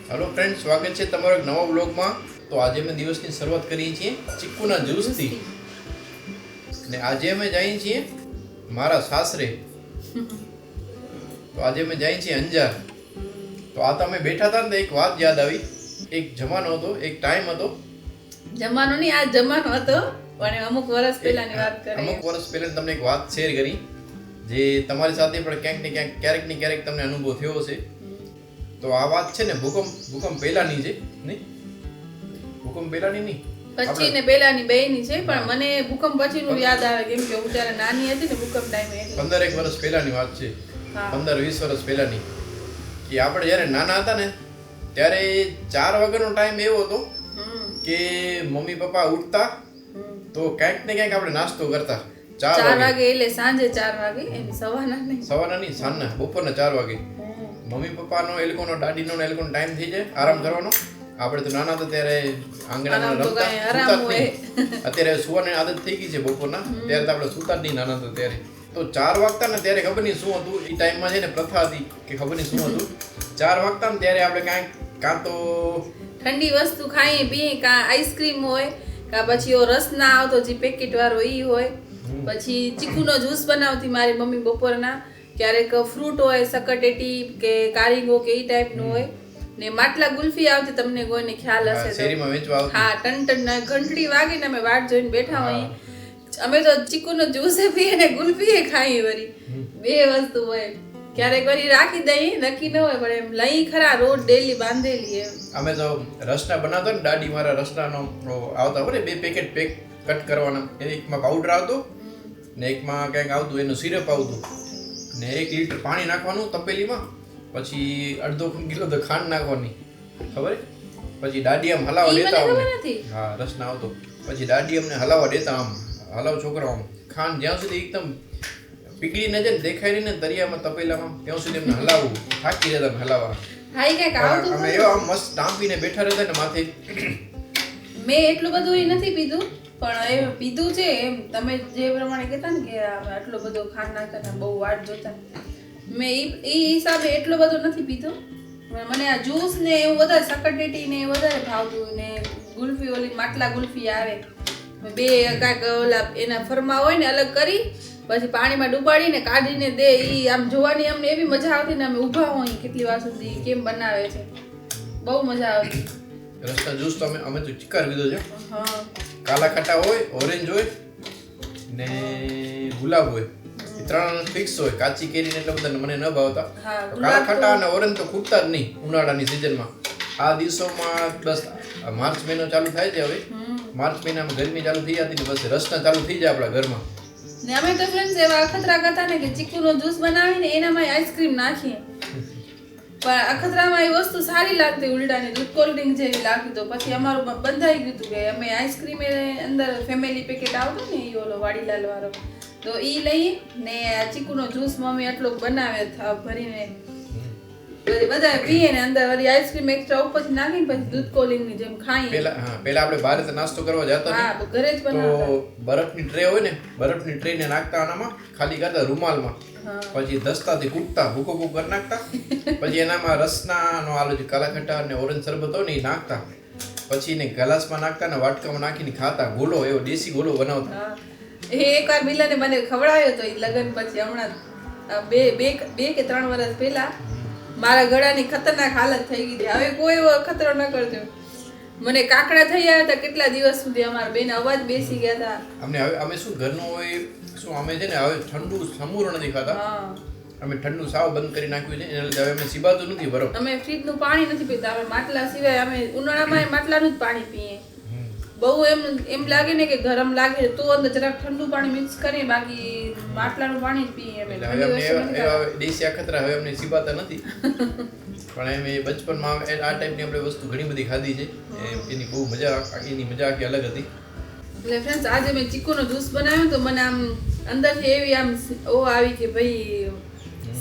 Hello friend, સ્વાગત છે તમારો એક નવા વ્લોગમાં. તો આજે અમે દિવસની શરૂઆત કરીએ છીએ ચીકુના જ્યુસથી. ને આજે અમે જઈએ છીએ મારા સાસરે. તો આજે અમે જઈએ છીએ અંજાર. તો આ તમે બેઠા હતા ને તો એક વાત યાદ આવી. એક જમાનો હતો, એક ટાઈમ હતો. જમાનો નહીં, આ જમાનો હતો પણ અમુક વર્ષ પહેલાની વાત કરે. અમુક વર્ષ પહેલા તમને એક વાત શેર કરી જે તમારી સાથે પણ ક્યાંક ને ક્યાંક ક્યારેક તમને અનુભવ થયો હશે. તો આ વાત છે ને ભૂકંપ પહેલાની છે નહીં, ભૂકંપ પહેલાની નહીં, પછી ને પહેલાની બેયની છે. પણ મને ભૂકંપ પછીનું યાદ આવે કેમ કે હું ત્યારે નાની હતી ને ભૂકંપ ટાઈમે. 15 વર્ષ પહેલાની વાત છે. 15-20 વર્ષ પહેલાની કે આપણે જ્યારે નાના હતા ને ત્યારે 4 વાગ્યાનો ટાઈમ એવો હતો કે મમ્મી પપ્પા ઉઠતા તો ક્યાંક ને ક્યાંક આપણે નાસ્તો કરતા. 4 વાગે એટલે સાંજે 4 વાગે, એમ સવારના નહીં, સાંજના બપોરના 4 વાગે. મમ્મી પપ્પાનો એ લોકોનો દાદીનો એ લોકોનો ટાઈમ થઈ જાય આરામ કરવાનો. આપણે તો નાના હતા ત્યારે આંગણામાં રમતા, અત્યારે સુવાની આદત થઈ ગઈ છે બપોરના. ત્યારે તો આપણે સુતા જ નહીં નાના હતા ત્યારે. તો 4 વાગતા ને ત્યારે ખબર નહીં શું હતું એ ટાઈમમાં છે ને પ્રથા હતી કે ખબર નહીં શું હતું. 4 વાગતા ને ત્યારે આપણે કાં તો ઠંડી વસ્તુ ખાઈએ પીએ, કાં આઈસ્ક્રીમ હોય, કાં પછી એવો રસ ના આવતો જે પેકેટ વાળો ઈ હોય. પછી ચીકુનો જ્યુસ બનાવતી મારી મમ્મી બપોરના. ક્યારેક ફ્રૂટ હોય, સકટેટી કે કારીગો કે એ ટાઈપનું હોય. ને માટલા ગુલ્ફી આવતી, તમને કોઈને ખ્યાલ હશે તો. શેરીમાં વેચવા આવતી. હા, ટન ઘંટડી વાગે ને અમે વાટ જોઈને બેઠા હોઈએ. અમે તો ચીકુનો જ્યુસ પીએ ને ગુલ્ફી ખાઈએ. વળી બે વસ્તુ હોય. ક્યારેક વળી રાખી દઈએ, નક્કી ન હોય પણ એમ લઈ ખરા રોજ ડેલી બાંધેલી એમ. અમે તો રસના બનાવતા ને દાદી મારા રસનાનો આવતા હોય ને 2 પેકેટ કટ કરવાના. એકમાં પાવડર આવતો ને એકમાં ક્યાંક આવતું એનું સિરપ આવતું. ને 1 લીટર પાણી નાખવાનું તપેલીમાં, પછી અડધો કિલો તો ખાંડ નાખવાની. ખબર? પછી દાદી આમ હલાવા દેતા અમને. હા, રસના આવતો. પછી દાદી અમને હલાવા દેતા, આમ હલાવ છોકરા આમ. ખાંડ જ્યાં સુધી એકદમ પીગળી ન જાય ને, દેખાય નહીં ને દરિયામાં તપેલામાં, ત્યાં સુધી એમને હલાવવું. થાકી જતા હલાવવા. અમે એવા આમ મસ્ત ટાંપીને બેઠા રહેતા ને માથે. મેં એટલું બધું નથી પીધું, પણ એ પીધું છે એમ. તમે જે પ્રમાણે કહેતા ને કે આટલો બધો ખાંડ નાખતા બહુ વાટ જોતા, મેં એ હિસાબે એટલો બધો નથી પીધો. મને આ જ્યુસ ને એવું વધારે, સકટેટી ને વધારે ભાવતું. ને ગુલ્ફી, ઓલી માટલા ગુલ્ફી આવે, બે કાંઈક ઓલા એના ફરમા હોય ને અલગ કરી પછી પાણીમાં ડૂબાડીને કાઢીને દે. એ આમ જોવાની અમને એવી મજા આવતી ને અમે ઊભા હોય કેટલી વાર સુધી કેમ બનાવે છે, બહુ મજા આવતી. રસના જ્યુસ તો અમે તો ચિકાર લીધો છે. કાલા ખાટા હોય, ઓરેન્જ હોય ને ગુલાબ હોય. એ 3 ફિક્સ હોય. કાચી કેરીને એટલે બધા મને ન ભાવતા. કાલા ખાટા અને ઓરેન્જ તો ખૂટતા જ નહીં ઉનાળાની સિઝનમાં. આ દિવસોમાં બસ માર્ચ મહિનો ચાલુ થાય છે. હવે માર્ચ મહિનામાં ગરમી ચાલુ થઈ જતી ને બસ રસના ચાલુ થઈ જાય આપણા ઘરમાં. ને અમે તો ફ્રેન્ડ્સ એવા અખતરા કરતા ને કે ચીકુનો જ્યુસ બનાવીને એનામાં આઈસ્ક્રીમ નાખીએ. પણ અખતરામાં એ વસ્તુ સારી લાગતી ઉલટાની, દૂધ કોલ્ડ ડ્રિંક જેવી લાગતી. તો પછી અમારું બંધાઈ ગયું હતું કે અમે આઈસ્ક્રીમ અંદર ફેમિલી પેકેટ આવતો ને એ ઓલો વાડીલાલ વાળો, તો એ લઈએ ને ચીકુનો જ્યુસ મમ્મી આટલો બનાવે ભરીને બધા પીએ ને અંદર વળી આઈસ્ક્રીમ એક્સ્ટ્રા ઉપરથી નાખીને પછી દૂધ કોલિંગની જેમ ખાઈએ. પહેલા આપણે બહાર નાસ્તો કરવા જતા ને, ઘરે જ બનાવતા. તો બરફની ટ્રે હોય ને, બરફની ટ્રે ને નાખતા આનામાં, ખાલી કરતા રૂમાલમાં, પછી દસ્તાથી કૂટતા, ભૂકો કરી નાખતા. પછી એનામાં રસનાનો આલો જે કાલા ખટ્ટા અને ઓરેન્જ શરબત હોય ને એ નાખતા. પછી એને ગ્લાસમાં નાખતા ને વાટકામાં નાખીને ખાતા. ગોળો, એવો દેશી ગોળો બનાવતા. એ એકવાર મિલાને મને ખવડાવ્યો તો એ લગ્ન પછી, હમણાં બે કે 3 વર્ષ પહેલા. મારા ગળાની ખતરનાક હાલત થઈ ગઈ. હવે કોઈ એવો ખતરો ન કરજો. મને કાકડા થઈ ગયા હતા કેટલા દિવસ સુધી. અમારા બેન અવાજ બેસી ગયા હતા અમને. હવે અમે શું ઘરનું હોય શું, અમે છે ને હવે ઠંડુ સમૂર નથી ખાતા. અમે ઠંડુ સાવ બંધ કરી નાખ્યું છે. એના લીધે હવે અમે સીબાતું નથી બરફ. અમે ફ્રીજનું પાણી નથી પીતા. અમે માટલા સિવાય અમે ઉનાળામાં માટલાનું જ પાણી પીએ. બહુ એમ લાગે ને કે ગરમ લાગે તો અંદર જરાક ઠંડુ પાણી મિક્સ કરીએ, બાકી માટલાનું પાણી જ પીએ અમે. દેશી અખતરા હવે અમને સીબાતા નથી. પણ એમ બચપનમાં આ ટાઈપની આપણે વસ્તુ ઘણી બધી ખાધી છે. એની બહુ મજા, એની મજા આખી અલગ હતી. એટલે ફ્રેન્ડ્સ આજે મેં ચીકુનો જ્યુસ બનાવ્યો તો મને આમ અંદરથી એવી આમ આવી કે ભાઈ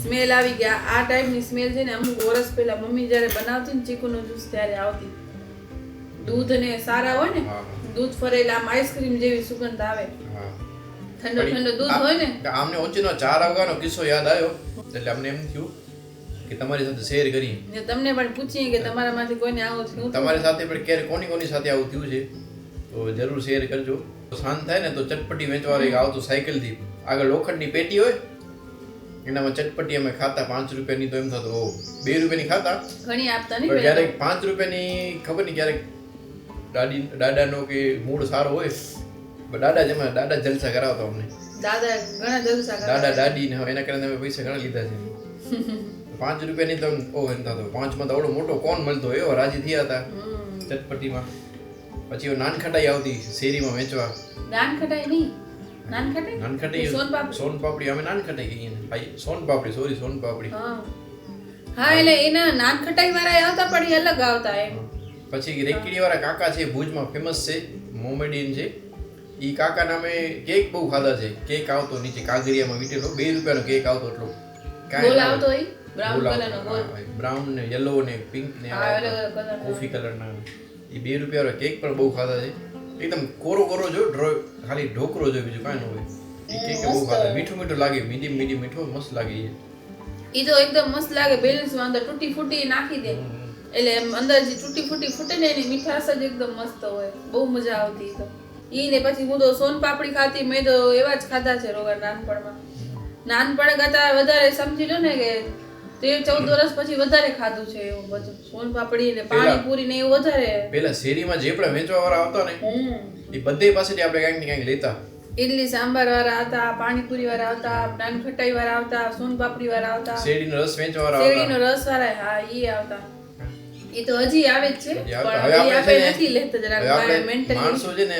સ્મેલ આવી ગયા. આ ટાઈપની સ્મેલ છે ને અમુક વર્ષ પહેલા મમ્મી જ્યારે બનાવતી ને ચીકુનો જ્યુસ ત્યારે આવતી. દૂધ ને સારા હોય ને, દૂધ ફરેલા આમ આઈસ્ક્રીમ જેવી સુગંધ આવે. ઠંડો દૂધ હોય ને. આમને ઓછીનો 4 વાગ્યાનો કિસ્સો યાદ આવ્યો એટલે અમને એમ થયું કે તમારી સાથે શેર કરીએ. ને તમને પણ પૂછીએ કે તમારામાંથી કોઈને આવું થયું તમારી સાથે પણ ક્યારે કોની સાથે આવું થયું છે તો જરૂર શેર કરજો. શાંત થાય ને તો ચટપટી વેચવાવાળો એક આવતો સાયકલથી આગળ લોખંડની પેટી હોય એનામાં ચટપટી અમે ખાતા 5 રૂપિયાની તો એમ થતું 2 રૂપિયાની ખાતા ઘણી આપતા પણ નહીં ક્યારેક 5 રૂપિયાની ખબર નહીં ક્યારેક દાદાનો કે મૂડ સારો હોય દાદા જલસા કરાવતા અમને દાદા ઘણા જલસા કરે દાદા દાદી ને એના કારણે અમે પૈસા ઘણા લીધા છે 5 રૂપિયાની તો એમ થતો 5 માં તો આવડો મોટો કોણ મળતો એવો રાજી થયા હતા ચટપટીમાં. પછી નાનખટાઈ આવતી શેરીમાં વેચવા. નાનખટાઈ નહીં નાનખટાઈ સોનપાપડી અમે નાનખટાઈ કહીએ ને ભાઈ સોનપાપડી હા એટલે એના નાનખટાઈ વાળા આવતા પણ એ અલગ આવતા એમ. પછી રેકડી વાળા કાકા છે ભુજમાં ફેમસ છે મોમેડીન છે ઈ કાકા નામે કેક બહુ ખાધા છે. કેક આવતો નીચે કાગરિયામાં વીટેલો 2 રૂપિયાનો કેક આવતો એટલો ગોલ આવતો હોય બ્રાઉન કલરનો ગોલ બ્રાઉન ને યલો ને પિંક ને કોફી કલરના ઈ 2 રૂપિયાનો કેક પણ બહુ ખાધા છે. એકદમ કોરો જો ખાલી ઢોકરો જો બીજું કાંઈ ન હોય. ઈ કેક બહુ ખાધા. મીઠું લાગે મીડિયમ મીઠો મસ્ત લાગે ઈ તો એકદમ મસ્ત લાગે બેલેન્સમાં અંદર તૂટી ફૂટી નાખી દે એટલે અંદર જે તૂટી ફૂટી ફૂટે ને એની મીઠાશ જ એકદમ મસ્ત હોય. બહુ મજા આવતી તો ઈ ને પછી હું તો સોનપાપડી ખાતી મેં તો એવા જ ખાધા છે રોગા નાનપણ કરતા વધારે સમજી લો ને કે 13-14 વર્ષ પછી વધારે ખાધું છે એવું બધું સોનપાપડી ને પાણીપુરી ને એવું વધારે. પેલા શેરીમાં જે પણ વેચવા વાળા આવતા ને એ બધે પાસેથી આપણે ક્યાંક ને ક્યાંક લેતા. ઇડલી સાંભાર વાળા આવતા, પાણીપુરી વાળા આવતા, નાનખટાઈ વાળા આવતા, સોનપાપડી વાળા આવતા, શેરડીનો રસ વેચવા વાળા આવતા. શેરડીનો રસ વાળા હા ઈ આવતા. એ તો હજી આવે જ છે પણ આપણે નથી લેતા જરાક મેન્ટલી. માણસો છે ને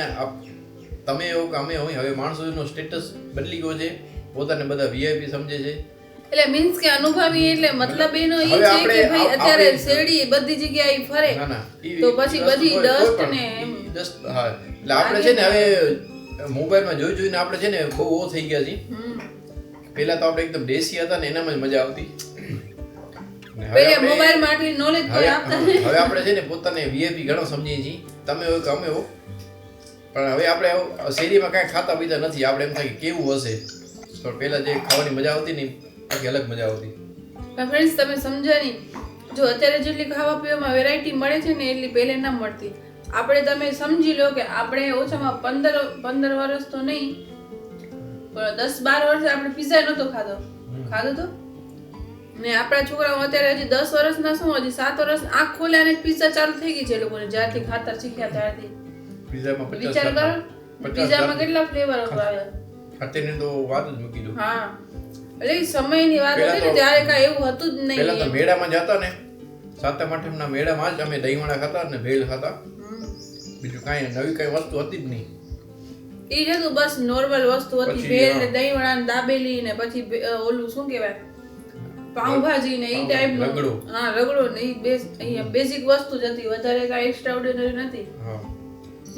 તમે એવું કે અમે હોય હવે માણસોનો સ્ટેટસ બદલી ગયો છે. પોતાને બધા વીઆઈપી સમજે છે. એટલે મીન્સ કે અનુભવી એટલે મતલબ એનો ઈ છે કે ભાઈ અત્યારે શેરડી બધી જગ્યાએ ફરે તો પછી બધી ડસ્ટ ને ડસ્ટ હા એટલે આપણે છે ને હવે મોબાઈલમાં જોઈને આપણે છે ને બહુ ઓ થઈ ગયા છીએ. પહેલા તો આપણે એકદમ દેશી હતા ને એનામાં જ મજા આવતી. પેલે મોબાઈલ માં આટલી નોલેજ કોઈ આપતા નથી. હવે આપણે છે ને પોતાને વીઆઈપી ઘણો સમજીએ છીએ. તમે હોય કે અમે હો પણ હવે આપણે શેરીમાં કાંઈ ખાતા પીતા નથી. આપણે એમ થાય કે કેવું હશે પણ પહેલા જે ખાવાની મજા આવતી ને આખી અલગ મજા આવતી. પણ ફ્રેન્ડ્સ તમે સમજ્યા નહીં જો અત્યારે જેટલી ખાવા પીવામાં વેરાયટી મળે છે ને એટલી પહેલે ના મળતી. આપણે તમે સમજી લો કે આપણે ઓછામાં 15 વર્ષ તો નહીં પણ 10-12 વર્ષ આપણે પિઝા નહોતો ખાધો તો ને આપણા છોકરાઓ અત્યારે હજી 10 વર્ષના શું હજી 7 વર્ષ આંખ ખોલ્યા અને પિઝા ચાલુ થઈ ગઈ છે એ લોકોને જ્યારથી ખાતર શીખ્યા ત્યારથી. પિઝામાં 50 વિચાર કરો પિઝામાં કેટલા ફ્લેવર આવે અત્યારે તો વાત જ મૂકી દો. હા એટલે સમયની વાત હતી ને ત્યારે કાંઈ એવું હતું જ નહીં. પહેલા તો મેળામાં જતા ને 7મ 8મના મેળામાં જ અમે દહીંવડા ખાતા ને ભેળ ખાતા. બીજું કાંઈ નવી કઈ વસ્તુ હતી જ નહીં. ઈ જ હતું બસ નોર્મલ વસ્તુ હતી ભેળ ને દહીંવડા ને દાબેલી ને પછી ઓલું શું કહેવાય પાઉંભાજી ને ઈ ટાઈપનું રગડો. હા રગડો ને ઈ અહીંયા બેઝિક વસ્તુ જ હતી વધારે કાંઈ એક્સ્ટ્રા ઓર્ડિનરી નથી. હા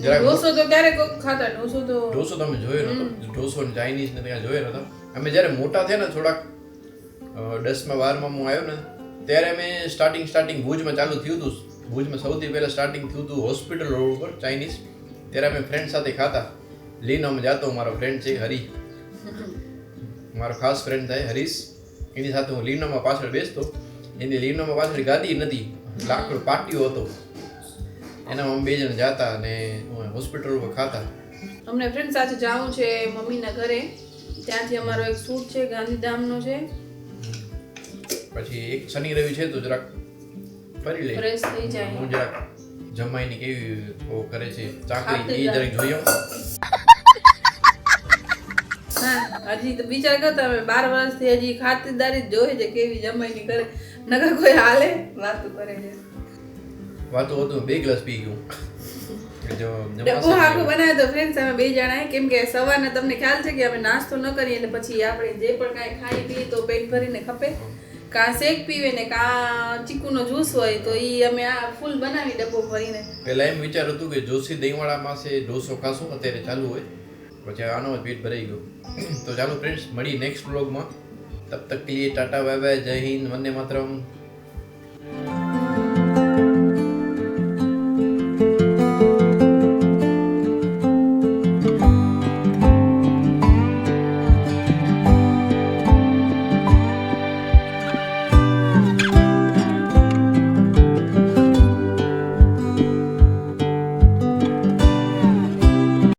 ઢોસો તો ક્યારેક ખાતા ઢોસો તમે જોયો નતો. ઢોસો ને ચાઇનીઝ ને ત્યાં જોયો નતો. અમે જ્યારે મોટા થયા ને થોડાક 10માં 12માં હું આવ્યો ને ત્યારે અમે સ્ટાર્ટિંગ ભુજમાં ચાલુ થયું હતું. ભુજમાં સૌથી પહેલા સ્ટાર્ટિંગ થયું હતું હોસ્પિટલ રોડ ઉપર ચાઇનીઝ. ત્યારે અમે ફ્રેન્ડ સાથે ખાતા. લીનોમાં જતો મારો ફ્રેન્ડ છે હરી મારો ખાસ ફ્રેન્ડ થાય હરીશ એની સાથે હું લીનોમાં પાછળ બેસતો. એની લીનોમાં પાછળ ગાદી નથી લાકડું પાટિયો હતો એનામાં અમે 2 જણ જાતા અને હોસ્પિટલ ઉપર ખાતા. અમને ફ્રેન્ડ સાથે જાવું છે મમ્મીના ઘરે ત્યાંથી અમારો એક શૂટ છે ગાંધીધામનો છે. પછી એક શનિ રવિ છે તો જરાક ફરી લે ફ્રેશ થઈ જાય. હું જરાક જમાઈની કેવી ઓ કરે છે ચાકરી એ જરાક જોઈ આવું. હા હજી તો વિચાર કરતા અમે 12 વર્ષથી હજી ખાતરદારી જ જોઈ છે કેવી જમાઈની કરે નકર કોઈ હાલે વાતો કરે છે. વાતો હતું 2 ગ્લાસ પી ગયું. ડબ્બો આખો બનાવ્યો તો ફ્રેન્ડ્સ અમે 2 જણાએ કેમ કે સવારના તમને ખ્યાલ છે કે અમે નાસ્તો ન કરીએ એટલે પછી આપણે જે પણ કાંઈ ખાઈ પીએ તો પેટ ભરીને ખપે. કાં શેક પીવે ને કાં ચીકુનો જ્યુસ હોય તો ઈ અમે આ ફૂલ બનાવી ડબ્બો ભરીને. પહેલા એમ વિચાર હતું કે જોશી દહીંવાળામાં છે ઢોસો ખાશું અત્યારે ચાલુ હોય પછી આનો જ પેટ ભરાઈ ગયો. તો ચાલો ફ્રેન્ડ્સ મળી નેક્સ્ટ વ્લોગમાં. તબ તક કે લીએ ટાટા બાય બાય જય હિન્દ વંદે માતરમ.